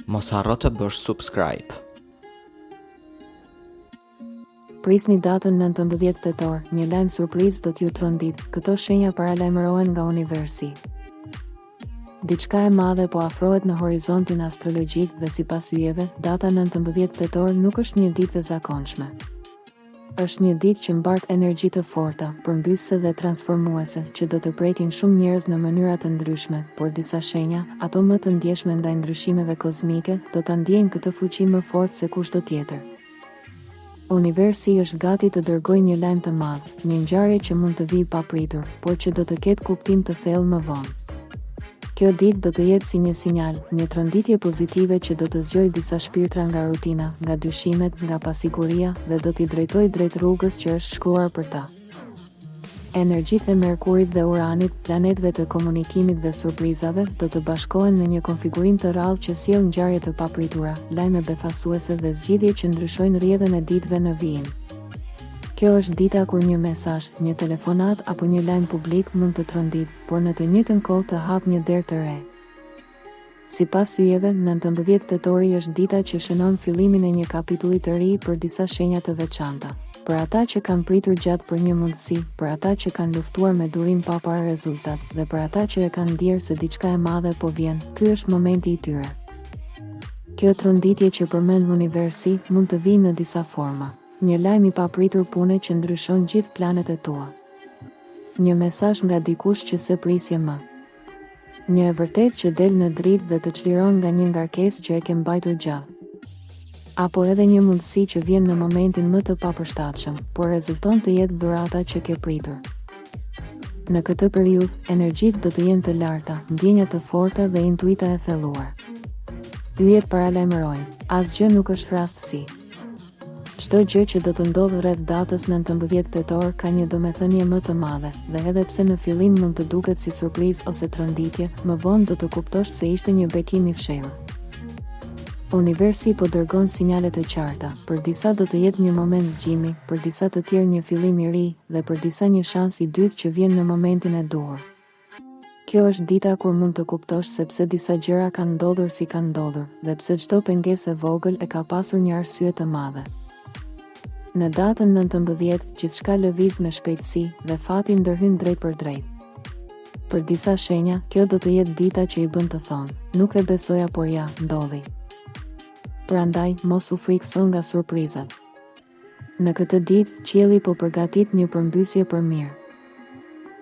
Mos harro të bësh subscribe. Prisni datën 19 tetor, një lajm surprizë do t'ju trondit. Këto shenja paralajmërohen nga universi. Diçka e madhe po afrohet në horizontin astrologjik dhe sipas yjeve, data 19 tetor nuk është një ditë e zakonshme. Është një ditë që mbart energji të forta, përmbyesëse dhe transformuese, që do të prekin shumë njerëz në mënyra të ndryshme, por disa shenja, ato më të ndjeshme ndaj ndryshimeve kozmike, do ta ndjejnë këtë fuqi më fort se kushdo tjetër. Universi është gati të dërgojë një lajm të madh, një ngjarje që mund të vijë papritur, por që do të ketë kuptim të thellë më vonë. Kjo ditë do të jetë si një sinjal, një tronditje pozitive që do të zgjojë disa shpirtra nga rutina, nga dyshimet, nga pasiguria dhe do t'i drejtojë drejt rrugës që është shkruar për ta. Energjitë e Merkurit dhe Uranit, planetëve të komunikimit dhe surprizave, do të bashkohen në një konfigurim të rrallë që sjell ngjarje të papritura, lajme befasuese dhe zgjidhje që ndryshojnë rrjedhën e ditëve në vijim. Kjo është dita kur një mesazh, një telefonat apo një lajm publik mund të trondit, por në të njëjtën kohë të hap një derë të re. Sipas yjeve, 19 tetori është dita që shënon fillimin e një kapitulli të ri për disa shenja të veçanta. Për ata që kanë pritur gjatë për një mundësi, për ata që kanë luftuar me durim pa parë rezultat, dhe për ata që e kanë ndier se diçka e madhe po vjen, ky është momenti i tyre. Kjo tronditje që përmend universi mund të vijë në disa forma. Një lajm i papritur pune që ndryshon gjithë planet e tua. Një mesazh nga dikush që se prisje më. Një e vërtet që del në dritë dhe të çliron nga një ngarkesë që e ke mbajtur gjatë. Apo edhe një mundësi që vjen në momentin më të papërshtatshëm, por rezulton të jetë dhurata që ke pritur. Në këtë periudhë, energjitë do të jenë të larta, ndjenja të forta dhe intuita e thelluar. Yjet paralajmërojnë, asgjë nuk është rastësi. Çdo gjë që do të ndodhë rreth datës 19 tetor ka një domethënie më të madhe, dhe edhe pse në fillim mund të duket si surprizë ose tronditje, më vonë do të kuptosh se ishte një bekim i fshehur. Universi po dërgon sinjale të qarta, për disa do të jetë një moment zgjimi, për disa të tjerë një fillim i ri, dhe për disa një shans i dytë që vjen në momentin e duhur. Kjo është dita kur mund të kuptosh se pse disa gjëra kanë ndodhur si kanë ndodhur, dhe pse çdo pengesë e vogël e ka pasur një arsye të madhe. Në datën 19, gjithçka lëviz me shpejtësi dhe fati ndërhyn drejt për drejt. Për disa shenja, kjo do të jetë dita që i bën të thonë, nuk e besoja por ja, ndodhi. Prandaj, mos u frikëso nga surprizat. Në këtë ditë, qielli po përgatit një përmbysje për mirë.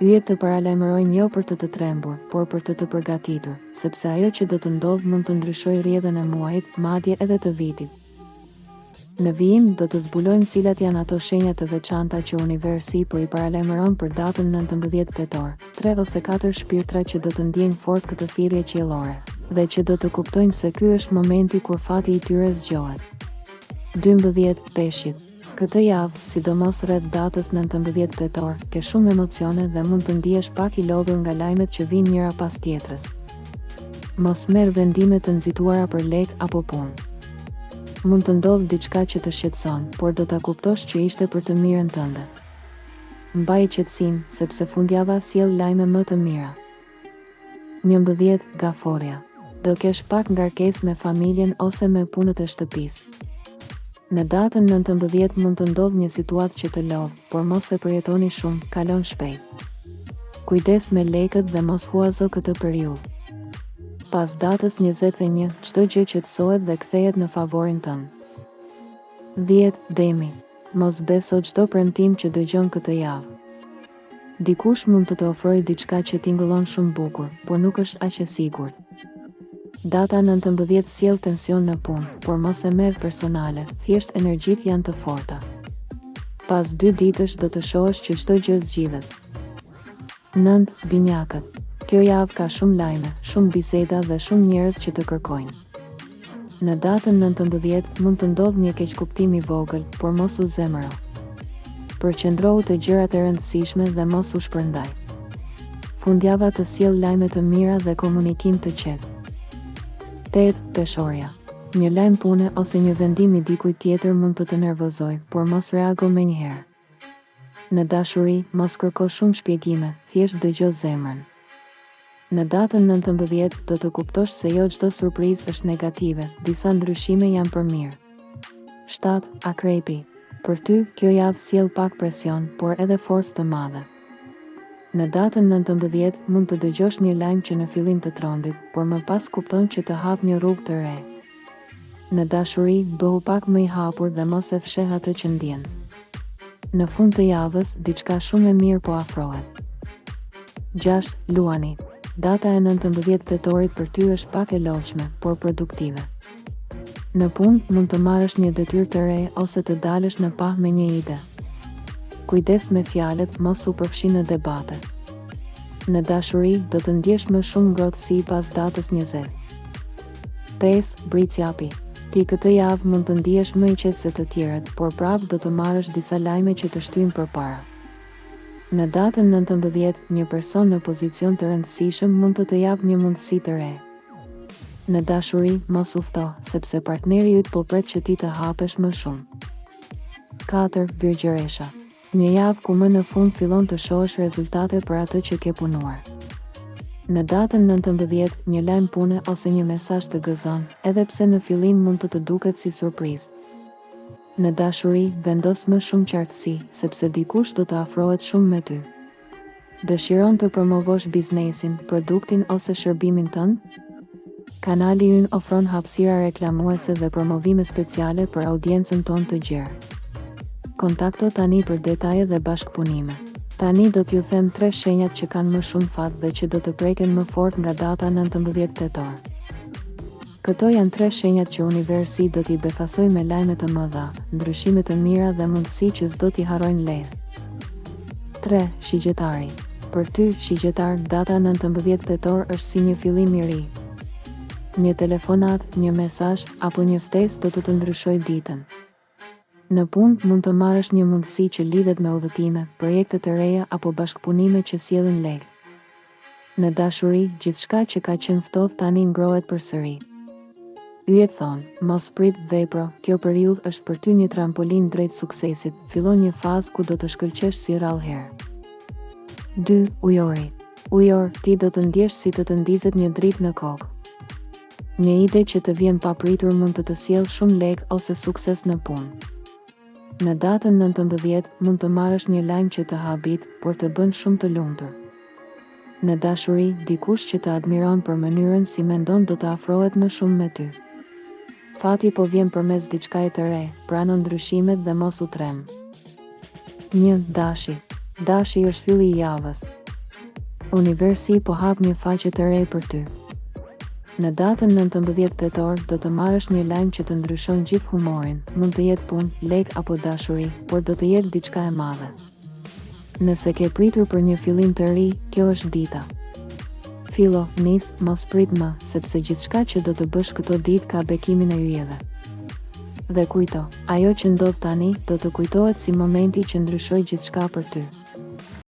Yjet të paralajmërojnë jo për të trembur, por për të përgatitur, sepse ajo që do të ndodhë mund të ndryshojë rrjedhën e muajit, madje edhe të vitit. Në vijim do të zbulojmë cilat janë ato shenja të veçanta që universi po i paralajmëron për datën 19 tetor, 3 ose 4 shpirtra që do të ndjejnë fort këtë thirrje qiellore, dhe që do të kuptojnë se ky është momenti kur fati i tyre zgjohet. 12 Peshqit. Këtë javë, sidomos rreth datës 19 tetor, ke shumë emocione dhe mund të ndihesh pak i lodhur nga lajmet që vijnë njëra pas tjetrës. Mos merr vendime të nxituara për lek apo punë. Mund të ndodhë diçka që të shqetëson, por do ta kuptosh që ishte për të mirën tënde. Mbaj qetësinë, sepse fundjava sjell lajme më të mira. 11 Gaforia. Do kesh pak ngarkesë me familjen ose me punët e shtëpisë. Në datën 19 mund të ndodhë një situatë që të lodh, por mos e përjetoni shumë, kalon shpejt. Kujdes me lekët dhe mos huazo këtë periudhë. Pas datës 21, çdo gjë qetësohet dhe kthehet në favorin tënd. 10 Demi. Mos beso çdo premtim që dëgjon këtë javë. Dikush mund të ofrojë diçka që tingëllon shumë bukur, por nuk është aq e sigurt. Data 19 sjell tension në punë, por mos e merr personale, thjesht energjitë janë të forta. Pas 2 ditësh do të shohësh që çdo gjë zgjidhet. 9 Binjakët. Kjo javë ka shumë lajme, shumë biseda dhe shumë njerëz që të kërkojnë. Në datën 19 mund të ndodhë një keqkuptim i vogël, por mos u zemëro. Përqendrohu te gjërat e rëndësishme dhe mos u shpërndaj. Fundjava të sjell lajme të mira dhe komunikim të qetë. 8 Peshorja. Një lajm pune ose një vendim i dikujt tjetër mund të nervozojë, por mos reago menjëherë. Në dashuri, mos kërko shumë shpjegime, thjesht dëgjo zemrën. Në datën 19 do të kuptosh se jo çdo surprizë është negative, disa ndryshime janë për mirë. 7. Akrepi. Për ty, kjo javë sjell pak presion, por edhe forcë të madhe. Në datën 19 mund të dëgjosh një lajm që në fillim të trondit, por më pas kupton që të hap një rrugë të re. Në dashuri, bëhu pak më i hapur dhe mos e fsheh atë që ndjen. Në fund të javës, diçka shumë e mirë po afrohet. 6. Luani. Data e 19 tetorit për ty është pak e lodhshme, por produktive. Në punë mund të marrësh një detyrë të re ose të dalësh në pah me një ide. Kujdes me fjalët, mos u përfshi në debate. Në dashuri do të ndjesh më shumë ngrohtësi pas datës 20. 5. Bricjapi. Ti këtë javë mund të ndihesh më i qetë se të tjerët, por prapë do të marrësh disa lajme që të shtyjnë përpara. Në datën 19, një person në pozicion të rëndësishëm mund të japë një mundësi të re. Në dashuri, mos u fto, sepse partneri yt po pret që ti të hapesh më shumë. 4. Virgjëresha. Një javë ku më në fund fillon të shohësh rezultate për atë që ke punuar. Në datën 19, një lajm pune ose një mesazh të gëzon, edhe pse në fillim mund të duket si surprizë. Në dashuri, vendos më shumë qartësi, sepse dikush do të afrohet shumë me ty. Dëshiron të promovosh biznesin, produktin ose shërbimin tënd? Kanali ynë ofron hapësira reklamuese dhe promovime speciale për audiencën tonë të gjerë. Kontakto tani për detaje dhe bashkëpunime. Tani do t'ju them 3 shenjat që kanë më shumë fat dhe që do të preken më fort nga data 19 tetor. Këto janë 3 shenjat që universi do t'i befasoj me lajme të mëdha, ndryshime të mira dhe mundësi që s'do t'i harojnë lehtë. 3. Shigjetari. Për ty, shigjetar, data 19 tetor është si një fillim i ri. Një telefonat, një mesazh apo një ftesë do të ndryshojë ditën. Në punë mund të marrësh një mundësi që lidhet me udhëtime, projekte të reja apo bashkëpunime që sjellin lehtë. Në dashuri, gjithçka që ka qenë ftohtë tani ngrohet përsëri. Yjet thonë, mos prit vepro, kjo periudhë është për ty një trampolin drejt suksesit, fillon një fazë ku do të shkëlqesh si rrallëherë. 2. Ujori. Ujor, ti do të ndjesh si të ndizet një dritë në kokë. Një ide që të vjen papritur mund të sjellë shumë lek ose sukses në punë. Në datën 19 mund të marrësh një lajm që të habit, por të bën shumë të lumtur. Në dashuri, dikush që të admiron për mënyrën si mendon do të afrohet më shumë me ty. Fati po vjen përmes diçkaje të re, prano ndryshimet dhe mos u trem. 1. Dashi. Dashi është filli i javës. Universi po hap një faqe të re për ty. Në datën 19 tetor do të marrësh një lajm që të ndryshon gjithë humorin, mund të jetë punë, lek apo dashuri, por do të jetë diçka e madhe. Nëse ke pritur për një fillim të ri, kjo është dita. Fillo, nis, mos prit më, sepse gjithçka që do të bësh këto ditë ka bekimin e yjeve. Dhe kujto, ajo që ndodh tani do të kujtohet si momenti që ndryshoi gjithçka për ty.